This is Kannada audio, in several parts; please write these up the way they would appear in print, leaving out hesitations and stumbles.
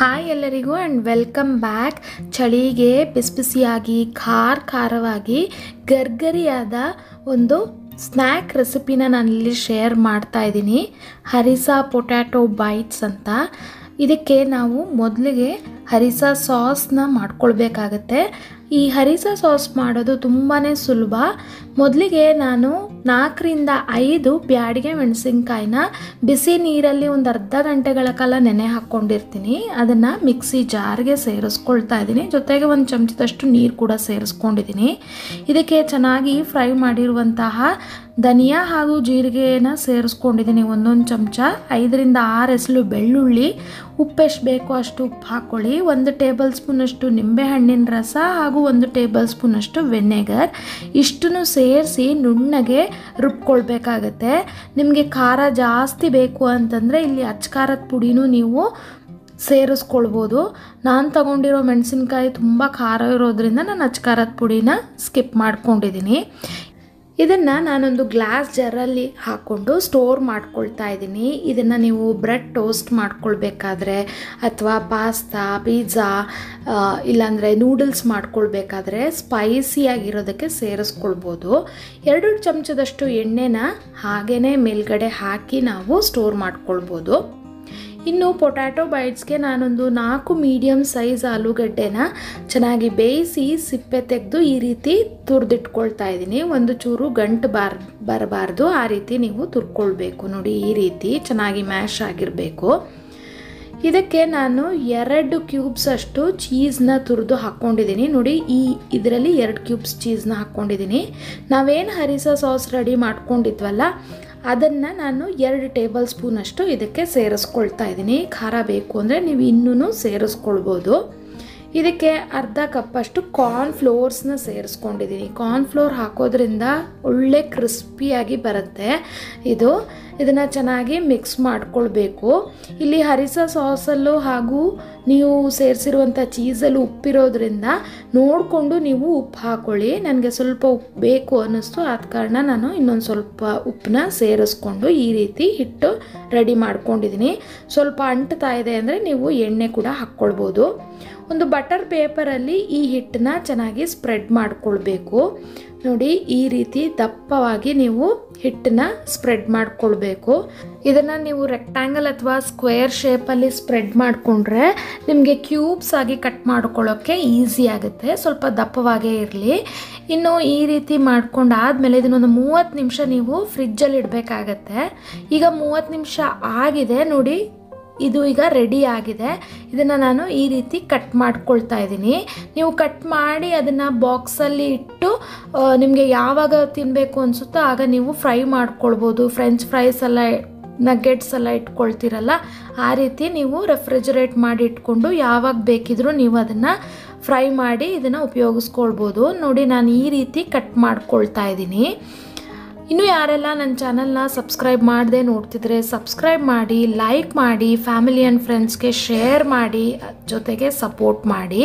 ಹಾಯ್ ಎಲ್ಲರಿಗೂ ಆ್ಯಂಡ್ ವೆಲ್ಕಮ್ ಬ್ಯಾಕ್. ಚಳಿಗೆ ಬಿಸಿ ಬಿಸಿಯಾಗಿ ಖಾರವಾಗಿ ಗರ್ಗರಿಯಾದ ಒಂದು ಸ್ನ್ಯಾಕ್ ರೆಸಿಪಿನ ನಾನಿಲ್ಲಿ ಶೇರ್ ಮಾಡ್ತಾ ಇದ್ದೀನಿ. ಹರಿಸಾ ಪೊಟ್ಯಾಟೊ ಬೈಟ್ಸ್ ಅಂತ. ಇದಕ್ಕೆ ನಾವು ಮೊದಲಿಗೆ ಹರಿಸಾ ಸಾಸ್ನ ಮಾಡ್ಕೊಳ್ಬೇಕಾಗತ್ತೆ. ಈ ಹರಿಸಾ ಸಾಸ್ ಮಾಡೋದು ತುಂಬಾ ಸುಲಭ. ಮೊದಲಿಗೆ ನಾನು 4 ರಿಂದ 5 ಬ್ಯಾಡಿಗೆ ಮೆಣಸಿನ್ಕಾಯಿನ ಬಿಸಿ ನೀರಲ್ಲಿ ಒಂದು ಅರ್ಧ ಗಂಟೆಗಳ ಕಾಲ ನೆನೆ ಹಾಕ್ಕೊಂಡಿರ್ತೀನಿ. ಅದನ್ನು ಮಿಕ್ಸಿ ಜಾರ್ಗೆ ಸೇರಿಸ್ಕೊಳ್ತಾ ಇದ್ದೀನಿ. ಜೊತೆಗೆ ಒಂದು ಚಮಚದಷ್ಟು ನೀರು ಕೂಡ ಸೇರಿಸ್ಕೊಂಡಿದ್ದೀನಿ. ಇದಕ್ಕೆ ಚೆನ್ನಾಗಿ ಫ್ರೈ ಮಾಡಿರುವಂತಹ ಧನಿಯಾ ಹಾಗೂ ಜೀರಿಗೆನ ಸೇರಿಸ್ಕೊಂಡಿದ್ದೀನಿ. ಒಂದೊಂದು ಚಮಚ, 5 ರಿಂದ 6 ಎಸಳು ಬೆಳ್ಳುಳ್ಳಿ, ಉಪ್ಪು ಎಷ್ಟು ಬೇಕೋ ಅಷ್ಟು ಉಪ್ಪು ಹಾಕ್ಕೊಳ್ಳಿ. 1 ಟೇಬಲ್ ಸ್ಪೂನಷ್ಟು ನಿಂಬೆಹಣ್ಣಿನ ರಸ ಹಾಗೂ 1 ಟೇಬಲ್ ಸ್ಪೂನಷ್ಟು ವೆನೆಗರ್ ಇಷ್ಟನ್ನು ಸೇರಿಸಿ ನುಣ್ಣಗೆ ರುಬ್ಕೊಳ್ಬೇಕಾಗತ್ತೆ. ನಿಮಗೆ ಖಾರ ಜಾಸ್ತಿ ಬೇಕು ಅಂತಂದರೆ ಇಲ್ಲಿ ಅಚ್ಕಾರದ ಪುಡಿನೂ ನೀವು ಸೇರಿಸ್ಕೊಳ್ಬೋದು. ನಾನು ತಗೊಂಡಿರೋ ಮೆಣಸಿನ್ಕಾಯಿ ತುಂಬ ಖಾರ ಇರೋದ್ರಿಂದ ನಾನು ಅಚ್ಕಾರದ ಪುಡಿನ ಸ್ಕಿಪ್ ಮಾಡ್ಕೊಂಡಿದ್ದೀನಿ. ಇದನ್ನು ನಾನೊಂದು ಗ್ಲಾಸ್ ಜಾರಲ್ಲಿ ಹಾಕ್ಕೊಂಡು ಸ್ಟೋರ್ ಮಾಡ್ಕೊಳ್ತಾ ಇದ್ದೀನಿ. ಇದನ್ನು ನೀವು ಬ್ರೆಡ್ ಟೋಸ್ಟ್ ಮಾಡ್ಕೊಳ್ಬೇಕಾದ್ರೆ ಅಥವಾ ಪಾಸ್ತಾ, ಪಿಜ್ಜಾ ಇಲ್ಲಾಂದರೆ ನೂಡಲ್ಸ್ ಮಾಡ್ಕೊಳ್ಬೇಕಾದ್ರೆ ಸ್ಪೈಸಿಯಾಗಿರೋದಕ್ಕೆ ಸೇರಿಸ್ಕೊಳ್ಬೋದು. 2 ಚಮಚದಷ್ಟು ಎಣ್ಣೆನ ಹಾಗೇ ಮೇಲ್ಗಡೆ ಹಾಕಿ ನಾವು ಸ್ಟೋರ್ ಮಾಡ್ಕೊಳ್ಬೋದು. ಇನ್ನು ಪೊಟ್ಯಾಟೊ ಬೈಟ್ಸ್ಗೆ ನಾನೊಂದು 4 ಮೀಡಿಯಮ್ ಸೈಜ್ ಆಲೂಗಡ್ಡೆನ ಚೆನ್ನಾಗಿ ಬೇಯಿಸಿ ಸಿಪ್ಪೆ ತೆಗೆದು ಈ ರೀತಿ ತುರಿದಿಟ್ಕೊಳ್ತಾ ಇದ್ದೀನಿ. ಒಂದು ಚೂರು ಗಂಟು ಬರಬಾರ್ದು, ಆ ರೀತಿ ನೀವು ತುರ್ಕೊಳ್ಬೇಕು. ನೋಡಿ, ಈ ರೀತಿ ಚೆನ್ನಾಗಿ ಮ್ಯಾಶ್ ಆಗಿರಬೇಕು. ಇದಕ್ಕೆ ನಾನು 2 ಕ್ಯೂಬ್ಸ್ ಅಷ್ಟು ಚೀಸ್ನ ತುರಿದು ಹಾಕ್ಕೊಂಡಿದ್ದೀನಿ. ನೋಡಿ, ಇದರಲ್ಲಿ 2 ಕ್ಯೂಬ್ಸ್ ಚೀಸ್ನ ಹಾಕ್ಕೊಂಡಿದ್ದೀನಿ. ನಾವೇನು ಹರಿಸಾ ಸಾಸ್ ರೆಡಿ ಮಾಡ್ಕೊಂಡಿದ್ವಲ್ಲ ಅದನ್ನು ನಾನು 2 ಟೇಬಲ್ ಸ್ಪೂನಷ್ಟು ಇದಕ್ಕೆ ಸೇರಿಸ್ಕೊಳ್ತಾ ಇದ್ದೀನಿ. ಖಾರ ಬೇಕು ಅಂದರೆ ನೀವು ಇನ್ನೂ ಸೇರಿಸ್ಕೊಳ್ಬೋದು. ಇದಕ್ಕೆ ಅರ್ಧ ಕಪ್ಪಷ್ಟು ಕಾರ್ನ್ಫ್ಲೋರ್ಸ್ನ ಸೇರಿಸ್ಕೊಂಡಿದ್ದೀನಿ. ಕಾರ್ನ್ಫ್ಲೋರ್ ಹಾಕೋದ್ರಿಂದ ಒಳ್ಳೆ ಕ್ರಿಸ್ಪಿಯಾಗಿ ಬರುತ್ತೆ. ಇದನ್ನು ಚೆನ್ನಾಗಿ ಮಿಕ್ಸ್ ಮಾಡ್ಕೊಳ್ಬೇಕು. ಇಲ್ಲಿ ಹರಿಸಾ ಸಾಸಲ್ಲೂ ಹಾಗೂ ನೀವು ಸೇರಿಸಿರುವಂಥ ಚೀಸಲ್ಲೂ ಉಪ್ಪಿರೋದ್ರಿಂದ ನೋಡಿಕೊಂಡು ನೀವು ಉಪ್ಪು ಹಾಕ್ಕೊಳ್ಳಿ. ನನಗೆ ಸ್ವಲ್ಪ ಉಪ್ಪು ಬೇಕು ಅನ್ನಿಸ್ತು, ಆದ ಕಾರಣ ನಾನು ಇನ್ನೊಂದು ಸ್ವಲ್ಪ ಉಪ್ಪನ್ನ ಸೇರಿಸ್ಕೊಂಡು ಈ ರೀತಿ ಹಿಟ್ಟು ರೆಡಿ ಮಾಡ್ಕೊಂಡಿದ್ದೀನಿ. ಸ್ವಲ್ಪ ಅಂಟ್ತಾ ಇದೆ ಅಂದರೆ ನೀವು ಎಣ್ಣೆ ಕೂಡ ಹಾಕ್ಕೊಳ್ಬೋದು. ಒಂದು ಬಟರ್ ಪೇಪರಲ್ಲಿ ಈ ಹಿಟ್ಟನ್ನ ಚೆನ್ನಾಗಿ ಸ್ಪ್ರೆಡ್ ಮಾಡ್ಕೊಳ್ಬೇಕು. ನೋಡಿ, ಈ ರೀತಿ ದಪ್ಪವಾಗಿ ನೀವು ಹಿಟ್ಟನ್ನ ಸ್ಪ್ರೆಡ್ ಮಾಡ್ಕೊಳ್ಬೇಕು. ಇದನ್ನು ನೀವು ರೆಕ್ಟ್ಯಾಂಗಲ್ ಅಥವಾ ಸ್ಕ್ವೇರ್ ಶೇಪಲ್ಲಿ ಸ್ಪ್ರೆಡ್ ಮಾಡಿಕೊಂಡ್ರೆ ನಿಮಗೆ ಕ್ಯೂಬ್ಸ್ ಆಗಿ ಕಟ್ ಮಾಡ್ಕೊಳ್ಳೋಕ್ಕೆ ಈಸಿ ಆಗುತ್ತೆ. ಸ್ವಲ್ಪ ದಪ್ಪವಾಗೇ ಇರಲಿ. ಇನ್ನು ಈ ರೀತಿ ಮಾಡ್ಕೊಂಡಾದ್ಮೇಲೆ ಇದನ್ನೊಂದು 30 ನಿಮಿಷ ನೀವು ಫ್ರಿಜ್ಜಲ್ಲಿ ಇಡಬೇಕಾಗತ್ತೆ. ಈಗ 30 ನಿಮಿಷ ಆಗಿದೆ ನೋಡಿ, ಇದು ಈಗ ರೆಡಿ ಆಗಿದೆ. ಇದನ್ನು ನಾನು ಈ ರೀತಿ ಕಟ್ ಮಾಡ್ಕೊಳ್ತಾ ಇದ್ದೀನಿ. ನೀವು ಕಟ್ ಮಾಡಿ ಅದನ್ನು ಬಾಕ್ಸಲ್ಲಿ ಇಟ್ಟು ನಿಮಗೆ ಯಾವಾಗ ತಿನ್ನಬೇಕು ಅನಿಸುತ್ತೋ ಆಗ ನೀವು ಫ್ರೈ ಮಾಡ್ಕೊಳ್ಬೋದು. ಫ್ರೆಂಚ್ ಫ್ರೈಸ್ ಎಲ್ಲ ನಗ್ಗೆಟ್ಸ್ ಎಲ್ಲ ಇಟ್ಕೊಳ್ತೀರಲ್ಲ, ಆ ರೀತಿ ನೀವು ರೆಫ್ರಿಜರೇಟ್ ಮಾಡಿ ಇಟ್ಕೊಂಡು ಯಾವಾಗ ಬೇಕಿದ್ರೂ ನೀವು ಅದನ್ನು ಫ್ರೈ ಮಾಡಿ ಇದನ್ನು ಉಪಯೋಗಿಸ್ಕೊಳ್ಬೋದು. ನೋಡಿ, ನಾನು ಈ ರೀತಿ ಕಟ್ ಮಾಡ್ಕೊಳ್ತಾ ಇದ್ದೀನಿ. ಇನ್ನು ಯಾರೆಲ್ಲ ನನ್ನ ಚಾನಲ್ನ ಸಬ್ಸ್ಕ್ರೈಬ್ ಮಾಡದೆ ನೋಡ್ತಿದ್ರೆ ಸಬ್ಸ್ಕ್ರೈಬ್ ಮಾಡಿ, ಲೈಕ್ ಮಾಡಿ, ಫ್ಯಾಮಿಲಿ ಆ್ಯಂಡ್ ಫ್ರೆಂಡ್ಸ್ಗೆ ಶೇರ್ ಮಾಡಿ, ಜೊತೆಗೆ ಸಪೋರ್ಟ್ ಮಾಡಿ.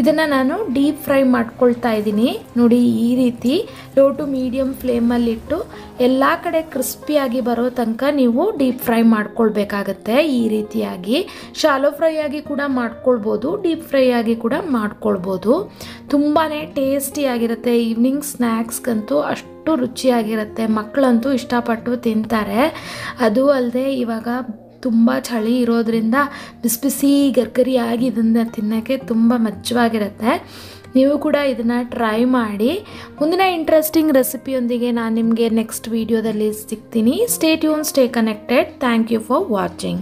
ಇದನ್ನು ನಾನು ಡೀಪ್ ಫ್ರೈ ಮಾಡ್ಕೊಳ್ತಾ ಇದ್ದೀನಿ. ನೋಡಿ, ಈ ರೀತಿ ಲೋ ಟು ಮೀಡಿಯಮ್ ಫ್ಲೇಮಲ್ಲಿಟ್ಟು ಎಲ್ಲ ಕಡೆ ಕ್ರಿಸ್ಪಿಯಾಗಿ ಬರೋ ತನಕ ನೀವು ಡೀಪ್ ಫ್ರೈ ಮಾಡ್ಕೊಳ್ಬೇಕಾಗತ್ತೆ. ಈ ರೀತಿಯಾಗಿ ಶಾಲೋ ಫ್ರೈ ಆಗಿ ಕೂಡ ಮಾಡ್ಕೊಳ್ಬೋದು, ಡೀಪ್ ಫ್ರೈ ಆಗಿ ಕೂಡ ಮಾಡ್ಕೊಳ್ಬೋದು. ತುಂಬಾ ಟೇಸ್ಟಿಯಾಗಿರುತ್ತೆ. ಈವ್ನಿಂಗ್ ಸ್ನ್ಯಾಕ್ಸ್ಗಂತೂ ಅಷ್ಟು ರುಚಿಯಾಗಿರುತ್ತೆ. ಮಕ್ಕಳಂತೂ ಇಷ್ಟಪಟ್ಟು ತಿಂತಾರೆ. ಅದು ಅಲ್ಲದೆ ಇವಾಗ ತುಂಬ ಚಳಿ ಇರೋದ್ರಿಂದ ಬಿಸಿ ಬಿಸಿ ಗರ್ಗರಿಯಾಗಿ ಇದನ್ನು ತಿನ್ನೋಕ್ಕೆ ತುಂಬ ಮಜವಾಗಿರುತ್ತೆ. ನೀವು ಕೂಡ ಇದನ್ನು ಟ್ರೈ ಮಾಡಿ. ಮುಂದಿನ ಇಂಟ್ರೆಸ್ಟಿಂಗ್ ರೆಸಿಪಿಯೊಂದಿಗೆ ನಾನು ನಿಮಗೆ ನೆಕ್ಸ್ಟ್ ವಿಡಿಯೋದಲ್ಲಿ ಸಿಗ್ತೀನಿ. Stay tune, stay connected. Thank you for watching.